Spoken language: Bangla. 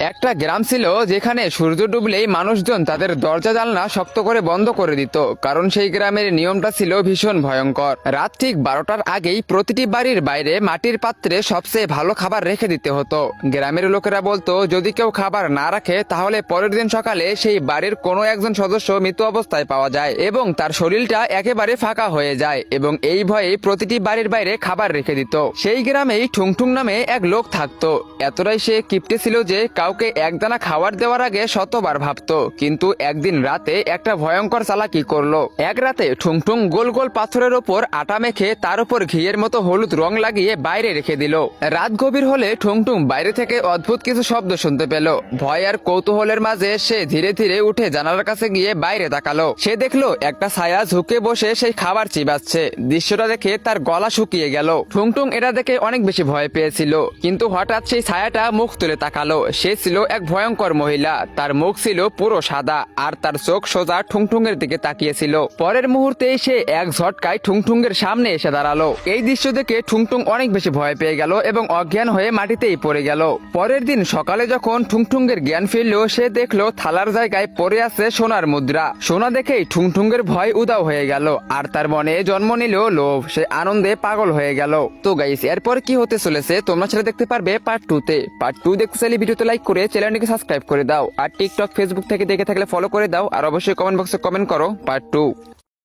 একটা গ্রাম ছিল যেখানে সূর্য ডুবলেই মানুষজন তাদের দরজা জানলা শক্ত করে বন্ধ করে দিত, কারণ সেই গ্রামের নিয়মটা ছিল ভীষণ ভয়ঙ্কর। রাত ঠিক 12টার আগেই প্রতিটি বাড়ির বাইরে মাটির পাত্রে সবচেয়ে ভালো খাবার রেখে দিতে হতো। গ্রামের লোকেরা বলতো, যদি কেউ খাবার না রাখে তাহলে পরের দিন সকালে সেই বাড়ির কোনো একজন সদস্য মৃত অবস্থায় পাওয়া যায় এবং তার শরীরটা একেবারে ফাঁকা হয়ে যায়, এবং এই ভয়ে প্রতিটি বাড়ির বাইরে খাবার রেখে দিত। সেই গ্রামেই ঠুংঠুং নামে এক লোক থাকতো। এতটাই সে কিপটে ছিল যে কাউকে একদানা খাবার দেওয়ার আগে শতবার ভাবতো। কিন্তু একদিন রাতে একটা ভয়ঙ্কর চালাকি করলো। এক রাতে ঠুংঠুং গোল গোল পাথরের ওপর আটা মেখে তার উপর ঘিয়ের মতো হলুদ রং লাগিয়ে বাইরে রেখে দিল। রাত গভীর হলে ঠুংঠুং বাইরে থেকে অদ্ভুত কিছু শব্দ শুনতে পেল। ভয় আর কৌতূহলের মাঝে সে ধীরে ধীরে উঠে জানালার কাছে গিয়ে বাইরে তাকালো। সে দেখলো একটা ছায়া ঝুঁকে বসে সেই খাবার চিবাচ্ছে। দৃশ্যটা দেখে তার গলা শুকিয়ে গেল। ঠুংঠুং এটা দেখে অনেক বেশি ভয় পেয়েছিল, কিন্তু হঠাৎ সেই ছায়াটা মুখ তুলে তাকালো। সে ছিল এক ভয়ঙ্কর মহিলা। তার মুখ ছিল পুরো সাদা আর তার চোখ সোজা ঠুংঠুংয়ের দিকে তাকিয়েছিল। পরের মুহূর্তেই সে এক ঝটকায় ঠুংঠুংয়ের সামনে এসে দাঁড়ালো। এই দৃশ্য দেখে ঠুংঠুং অনেক বেশি ভয় পেয়ে গেল এবং অজ্ঞান হয়ে মাটিতেই পড়ে গেল। পরের দিন সকালে যখন ঠুংঠুংয়ের জ্ঞান ফিরল, সে দেখলো থালার জায়গায় পড়ে আছে সোনার মুদ্রা। সোনা দেখেই ঠুংঠুংয়ের ভয় উধাও হয়ে গেল আর তার মনে জন্ম নিল লোভ। সে আনন্দে পাগল হয়ে গেল। তো গাইস, এরপর কি হতে চলেছে তোমরা সেটা দেখতে পারবে পার্ট 2-তে। পার্ট 2 দেখতে চাইলে ভিডিওতে লাইক করে চ্যানেলটিকে সাবস্ক্রাইব করে দাও, আর টিকটক ফেসবুক থেকে দেখে থাকলে ফলো করে দাও, আর অবশ্যই কমেন্ট বক্সে কমেন্ট করো পার্ট 2।